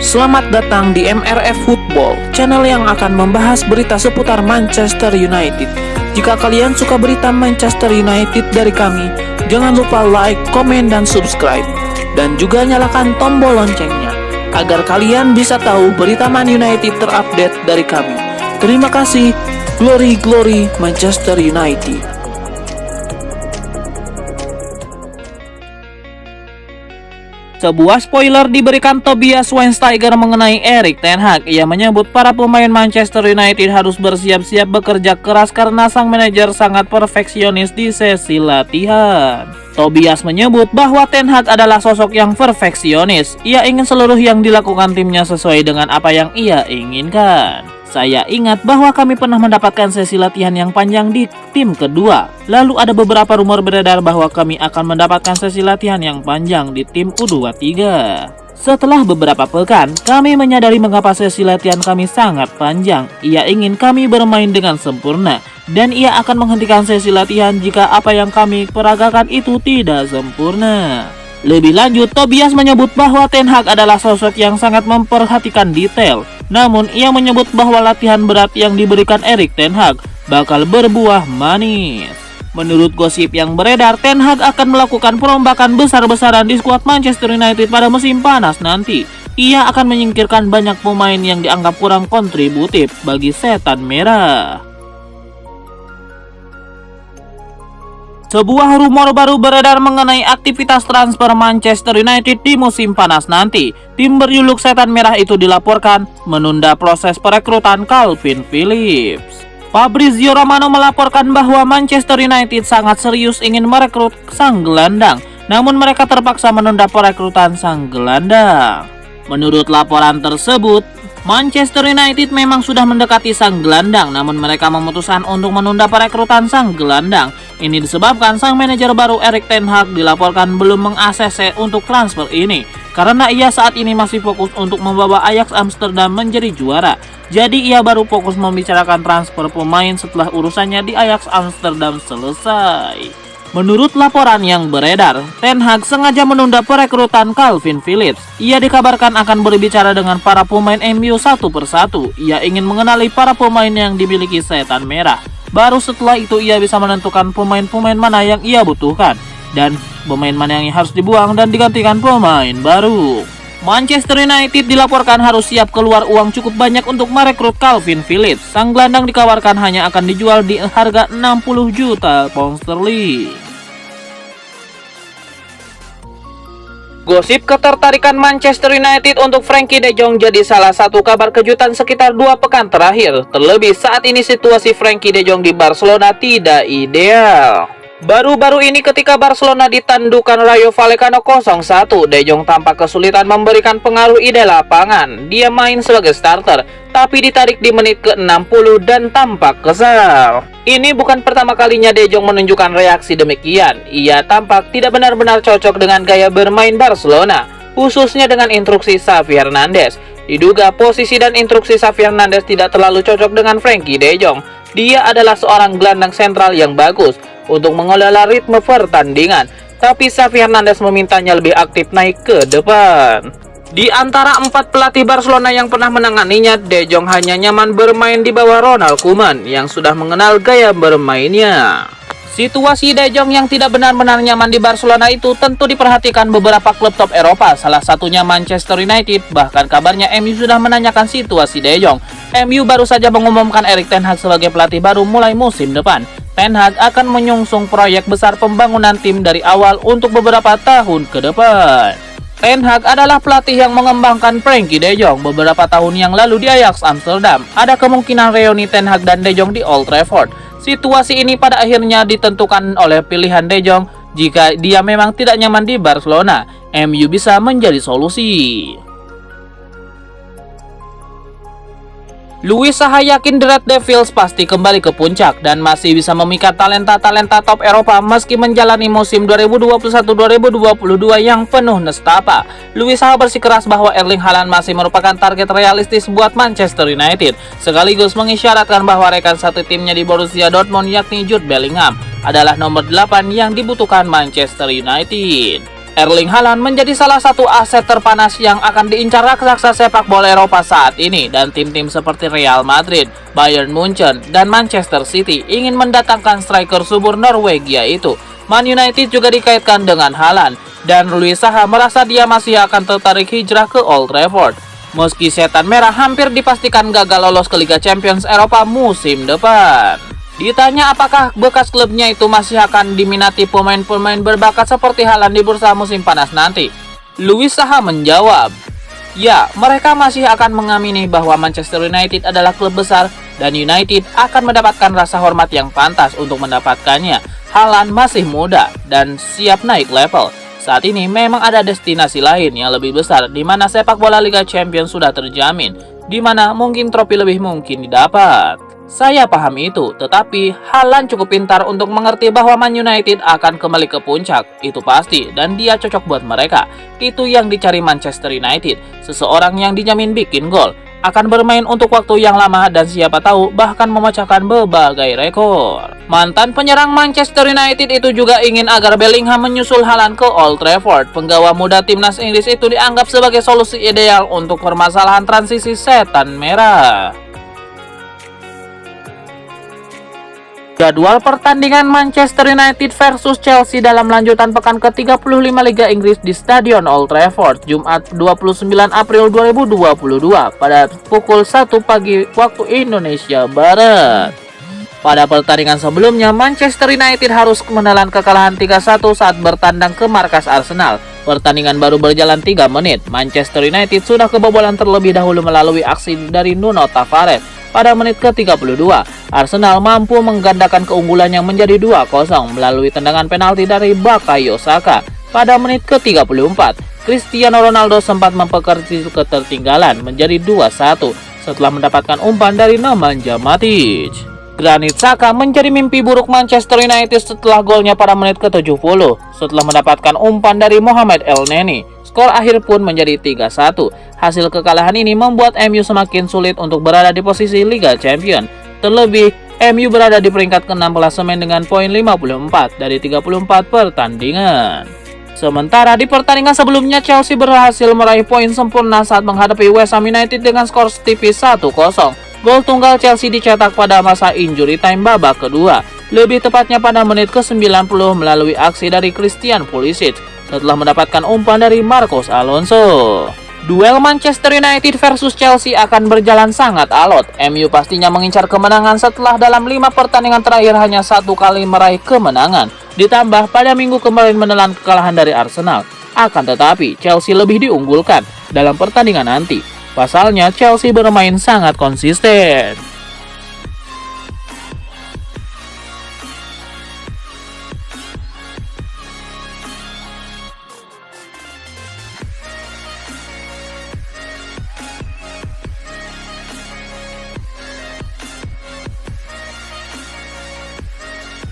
Selamat datang di MRF Football, channel yang akan membahas berita seputar Manchester United. Jika kalian suka berita Manchester United dari kami, jangan lupa like, komen, dan subscribe. Dan juga nyalakan tombol loncengnya, agar kalian bisa tahu berita Man United terupdate dari kami. Terima kasih, Glory Glory Manchester United. Sebuah spoiler diberikan Tobias Schweinsteiger mengenai Erik ten Hag. Ia menyebut para pemain Manchester United harus bersiap-siap bekerja keras karena sang manajer sangat perfeksionis di sesi latihan. Tobias menyebut bahwa Ten Hag adalah sosok yang perfeksionis. Ia ingin seluruh yang dilakukan timnya sesuai dengan apa yang ia inginkan. Saya ingat bahwa kami pernah mendapatkan sesi latihan yang panjang di tim kedua. Lalu ada beberapa rumor beredar bahwa kami akan mendapatkan sesi latihan yang panjang di tim U23. Setelah beberapa pekan, kami menyadari mengapa sesi latihan kami sangat panjang. Ia ingin kami bermain dengan sempurna, dan ia akan menghentikan sesi latihan jika apa yang kami peragakan itu tidak sempurna. Lebih lanjut, Tobias menyebut bahwa Ten Hag adalah sosok yang sangat memperhatikan detail. Namun, ia menyebut bahwa latihan berat yang diberikan Erik ten Hag bakal berbuah manis. Menurut gosip yang beredar, Ten Hag akan melakukan perombakan besar-besaran di skuad Manchester United pada musim panas nanti. Ia akan menyingkirkan banyak pemain yang dianggap kurang kontributif bagi setan merah. Sebuah rumor baru beredar mengenai aktivitas transfer Manchester United di musim panas nanti. Tim berjuluk Setan Merah itu dilaporkan menunda proses perekrutan Calvin Phillips. Fabrizio Romano melaporkan bahwa Manchester United sangat serius ingin merekrut sang gelandang, namun mereka terpaksa menunda perekrutan sang gelandang. Menurut laporan tersebut, Manchester United memang sudah mendekati sang gelandang, namun mereka memutuskan untuk menunda perekrutan sang gelandang. Ini disebabkan sang manajer baru Erik ten Hag dilaporkan belum meng-ACC untuk transfer ini, karena ia saat ini masih fokus untuk membawa Ajax Amsterdam menjadi juara. Jadi ia baru fokus membicarakan transfer pemain setelah urusannya di Ajax Amsterdam selesai. Menurut laporan yang beredar, Ten Hag sengaja menunda perekrutan Calvin Phillips. Ia dikabarkan akan berbicara dengan para pemain MU satu persatu. Ia ingin mengenali para pemain yang dimiliki Setan Merah. Baru setelah itu ia bisa menentukan pemain-pemain mana yang ia butuhkan dan pemain mana yang harus dibuang dan digantikan pemain baru. Manchester United dilaporkan harus siap keluar uang cukup banyak untuk merekrut Calvin Phillips. Sang gelandang dikabarkan hanya akan dijual di harga 60 juta pound sterling. Gosip ketertarikan Manchester United untuk Frenkie de Jong jadi salah satu kabar kejutan sekitar 2 pekan terakhir. Terlebih saat ini situasi Frenkie de Jong di Barcelona tidak ideal. Baru-baru ini ketika Barcelona ditandukan Rayo Vallecano 0-1, De Jong tampak kesulitan memberikan pengaruh ide lapangan. Dia main sebagai starter, tapi ditarik di menit ke-60 dan tampak kesal. Ini bukan pertama kalinya De Jong menunjukkan reaksi demikian. Ia tampak tidak benar-benar cocok dengan gaya bermain Barcelona, khususnya dengan instruksi Xavi Hernandez. Diduga posisi dan instruksi Xavi Hernandez tidak terlalu cocok dengan Frenkie de Jong. Dia adalah seorang gelandang sentral yang bagus untuk mengelola ritme pertandingan, tapi Xavi Hernandez memintanya lebih aktif naik ke depan. Di antara 4 pelatih Barcelona yang pernah menanganinya, De Jong hanya nyaman bermain di bawah Ronald Koeman yang sudah mengenal gaya bermainnya. Situasi De Jong yang tidak benar-benar nyaman di Barcelona itu tentu diperhatikan beberapa klub top Eropa, salah satunya Manchester United. Bahkan kabarnya MU sudah menanyakan situasi De Jong. MU baru saja mengumumkan Erik ten Hag sebagai pelatih baru mulai musim depan. Ten Hag akan menyungsung proyek besar pembangunan tim dari awal untuk beberapa tahun ke depan. Ten Hag adalah pelatih yang mengembangkan Frenkie de Jong beberapa tahun yang lalu di Ajax Amsterdam. Ada kemungkinan reuni Ten Hag dan De Jong di Old Trafford. Situasi ini pada akhirnya ditentukan oleh pilihan De Jong. Jika dia memang tidak nyaman di Barcelona, MU bisa menjadi solusi. Luis Saha yakin The Red Devils pasti kembali ke puncak dan masih bisa memikat talenta-talenta top Eropa meski menjalani musim 2021-2022 yang penuh nestapa. Luis Saha bersikeras bahwa Erling Haaland masih merupakan target realistis buat Manchester United, sekaligus mengisyaratkan bahwa rekan satu timnya di Borussia Dortmund yakni Jude Bellingham adalah nomor 8 yang dibutuhkan Manchester United. Erling Haaland menjadi salah satu aset terpanas yang akan diincar raksasa sepak bola Eropa saat ini, dan tim-tim seperti Real Madrid, Bayern Munchen, dan Manchester City ingin mendatangkan striker subur Norwegia itu. Man United juga dikaitkan dengan Haaland, dan Luis Saha merasa dia masih akan tertarik hijrah ke Old Trafford. Meski Setan Merah hampir dipastikan gagal lolos ke Liga Champions Eropa musim depan. Ditanya apakah bekas klubnya itu masih akan diminati pemain-pemain berbakat seperti Haaland di bursa musim panas nanti, Luis Saha menjawab, ya, mereka masih akan mengamini bahwa Manchester United adalah klub besar dan United akan mendapatkan rasa hormat yang pantas untuk mendapatkannya. Haaland masih muda dan siap naik level. Saat ini memang ada destinasi lain yang lebih besar di mana sepak bola Liga Champions sudah terjamin, di mana mungkin trofi lebih mungkin didapat. Saya paham itu, tetapi Haaland cukup pintar untuk mengerti bahwa Man United akan kembali ke puncak, itu pasti, dan dia cocok buat mereka. Itu yang dicari Manchester United, seseorang yang dijamin bikin gol, akan bermain untuk waktu yang lama, dan siapa tahu bahkan memecahkan berbagai rekor. Mantan penyerang Manchester United itu juga ingin agar Bellingham menyusul Haaland ke Old Trafford. Penggawa muda timnas Inggris itu dianggap sebagai solusi ideal untuk permasalahan transisi Setan Merah. Jadwal pertandingan Manchester United versus Chelsea dalam lanjutan pekan ke-35 Liga Inggris di Stadion Old Trafford, Jumat 29 April 2022 pada pukul 1 pagi waktu Indonesia Barat. Pada pertandingan sebelumnya, Manchester United harus menelan kekalahan 3-1 saat bertandang ke markas Arsenal. Pertandingan baru berjalan 3 menit, Manchester United sudah kebobolan terlebih dahulu melalui aksi dari Nuno Tavares. Pada menit ke-32, Arsenal mampu menggandakan keunggulan yang menjadi 2-0 melalui tendangan penalti dari Bukayo Saka. Pada menit ke-34, Cristiano Ronaldo sempat memperkecil ketertinggalan menjadi 2-1 setelah mendapatkan umpan dari Nemanja Matic. Granit Xhaka menjadi mimpi buruk Manchester United setelah golnya pada menit ke-70 setelah mendapatkan umpan dari Mohamed Elneny. Skor akhir pun menjadi 3-1. Hasil kekalahan ini membuat MU semakin sulit untuk berada di posisi Liga Champions. Terlebih, MU berada di peringkat ke-6 klasemen dengan poin 54 dari 34 pertandingan. Sementara di pertandingan sebelumnya, Chelsea berhasil meraih poin sempurna saat menghadapi West Ham United dengan skor tipis 1-0. Gol tunggal Chelsea dicetak pada masa injury time babak kedua, lebih tepatnya pada menit ke-90 melalui aksi dari Christian Pulisic setelah mendapatkan umpan dari Marcos Alonso. Duel Manchester United versus Chelsea akan berjalan sangat alot. MU pastinya mengincar kemenangan setelah dalam 5 pertandingan terakhir hanya 1 kali meraih kemenangan. Ditambah pada minggu kemarin menelan kekalahan dari Arsenal. Akan tetapi Chelsea lebih diunggulkan dalam pertandingan nanti. Pasalnya Chelsea bermain sangat konsisten.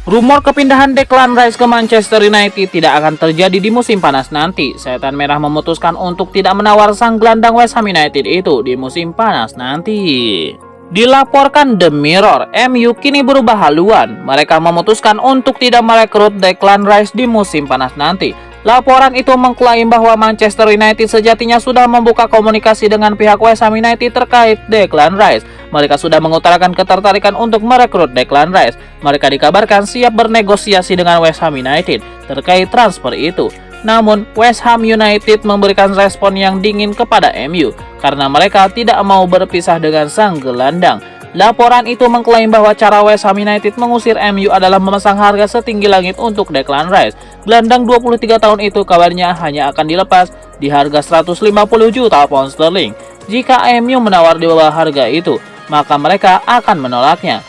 Rumor kepindahan Declan Rice ke Manchester United tidak akan terjadi di musim panas nanti. Setan Merah memutuskan untuk tidak menawar sang gelandang West Ham United itu di musim panas nanti. Dilaporkan The Mirror, MU kini berubah haluan. Mereka memutuskan untuk tidak merekrut Declan Rice di musim panas nanti. Laporan itu mengklaim bahwa Manchester United sejatinya sudah membuka komunikasi dengan pihak West Ham United terkait Declan Rice. Mereka sudah mengutarakan ketertarikan untuk merekrut Declan Rice. Mereka dikabarkan siap bernegosiasi dengan West Ham United terkait transfer itu. Namun, West Ham United memberikan respon yang dingin kepada MU karena mereka tidak mau berpisah dengan sang gelandang. Laporan itu mengklaim bahwa cara West Ham United mengusir MU adalah memasang harga setinggi langit untuk Declan Rice. Gelandang 23 tahun itu kabarnya hanya akan dilepas di harga 150 juta pound sterling. Jika MU menawar di bawah harga itu, maka mereka akan menolaknya.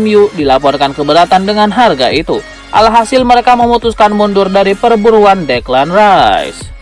MU dilaporkan keberatan dengan harga itu. Alhasil mereka memutuskan mundur dari perburuan Declan Rice.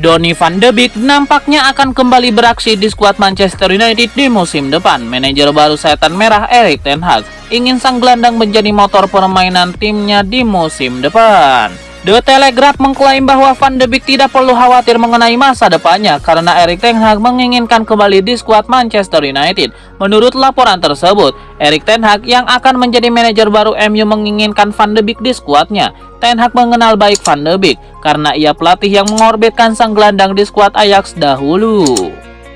Donny van de Beek nampaknya akan kembali beraksi di skuad Manchester United di musim depan. Manajer baru Setan Merah Erik ten Hag ingin sang gelandang menjadi motor permainan timnya di musim depan. The Telegraph mengklaim bahwa Van de Beek tidak perlu khawatir mengenai masa depannya karena Erik ten Hag menginginkan kembali di skuad Manchester United. Menurut laporan tersebut, Erik ten Hag yang akan menjadi manajer baru MU menginginkan Van de Beek di skuadnya. Ten Hag mengenal baik Van de Beek karena ia pelatih yang mengorbitkan sang gelandang di skuad Ajax dahulu.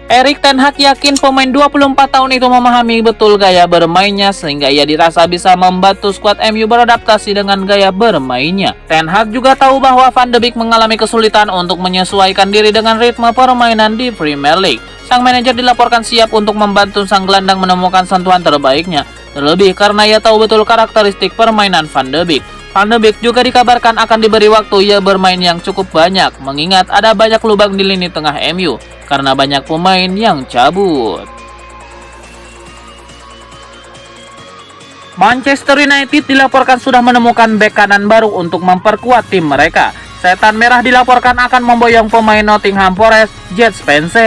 Erik ten Hag yakin pemain 24 tahun itu memahami betul gaya bermainnya sehingga ia dirasa bisa membantu skuad MU beradaptasi dengan gaya bermainnya. Ten Hag juga tahu bahwa Van de Beek mengalami kesulitan untuk menyesuaikan diri dengan ritme permainan di Premier League. Sang manajer dilaporkan siap untuk membantu sang gelandang menemukan sentuhan terbaiknya, terlebih karena ia tahu betul karakteristik permainan Van de Beek. Van de Beek juga dikabarkan akan diberi waktu ia bermain yang cukup banyak, mengingat ada banyak lubang di lini tengah MU karena banyak pemain yang cabut. Manchester United dilaporkan sudah menemukan bek kanan baru untuk memperkuat tim mereka. Setan Merah dilaporkan akan memboyong pemain Nottingham Forest, Jed Spence.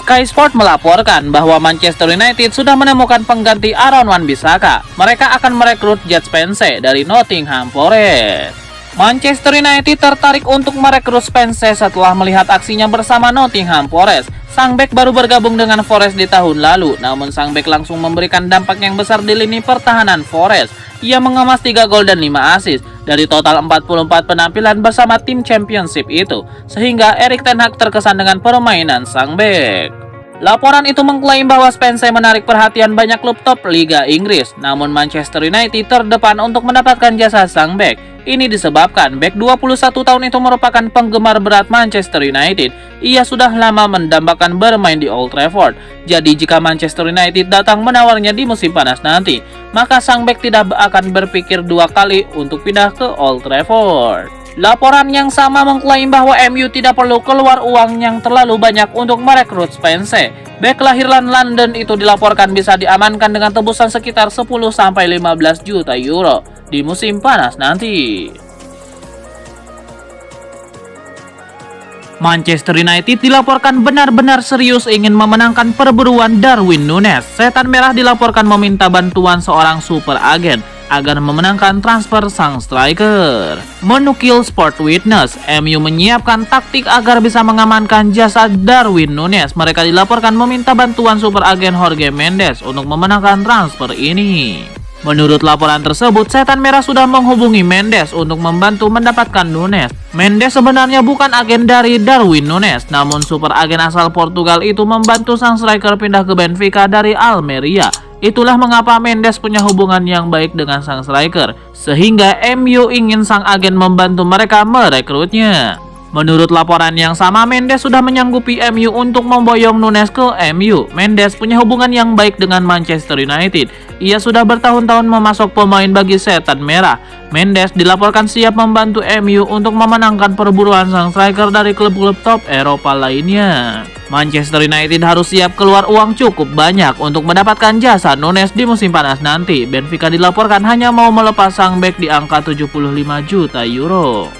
Sky Sport melaporkan bahwa Manchester United sudah menemukan pengganti Aaron Wan-Bissaka. Mereka akan merekrut Jed Spence dari Nottingham Forest. Manchester United tertarik untuk merekrut Spence setelah melihat aksinya bersama Nottingham Forest. Sang bek baru bergabung dengan Forest di tahun lalu, namun sang bek langsung memberikan dampak yang besar di lini pertahanan Forest. Ia mengemas 3 gol dan 5 assist dari total 44 penampilan bersama tim Championship itu, sehingga Erik ten Hag terkesan dengan permainan sang bek. Laporan itu mengklaim bahwa Spence menarik perhatian banyak klub top Liga Inggris, namun Manchester United terdepan untuk mendapatkan jasa sang bek. Ini disebabkan bek 21 tahun itu merupakan penggemar berat Manchester United. Ia sudah lama mendambakan bermain di Old Trafford. Jadi jika Manchester United datang menawarnya di musim panas nanti, maka sang bek tidak akan berpikir 2 kali untuk pindah ke Old Trafford. Laporan yang sama mengklaim bahwa MU tidak perlu keluar uang yang terlalu banyak untuk merekrut Spence. Bek kelahiran London itu dilaporkan bisa diamankan dengan tebusan sekitar 10-15 juta euro di musim panas nanti. Manchester United dilaporkan benar-benar serius ingin memenangkan perburuan Darwin Núñez. Setan Merah dilaporkan meminta bantuan seorang super agen agar memenangkan transfer sang striker. Menukil Sport Witness, MU menyiapkan taktik agar bisa mengamankan jasa Darwin Núñez. Mereka dilaporkan meminta bantuan super agen Jorge Mendes untuk memenangkan transfer ini. Menurut laporan tersebut, Setan Merah sudah menghubungi Mendes untuk membantu mendapatkan Núñez. Mendes sebenarnya bukan agen dari Darwin Núñez, namun super agen asal Portugal itu membantu sang striker pindah ke Benfica dari Almeria. Itulah mengapa Mendes punya hubungan yang baik dengan sang striker, sehingga MU ingin sang agen membantu mereka merekrutnya. Menurut laporan yang sama, Mendes sudah menyanggupi MU untuk memboyong Núñez ke MU. Mendes punya hubungan yang baik dengan Manchester United. Ia sudah bertahun-tahun memasok pemain bagi Setan Merah. Mendes dilaporkan siap membantu MU untuk memenangkan perburuan sang striker dari klub-klub top Eropa lainnya. Manchester United harus siap keluar uang cukup banyak untuk mendapatkan jasa Núñez di musim panas nanti. Benfica dilaporkan hanya mau melepas sang bek di angka 75 juta euro.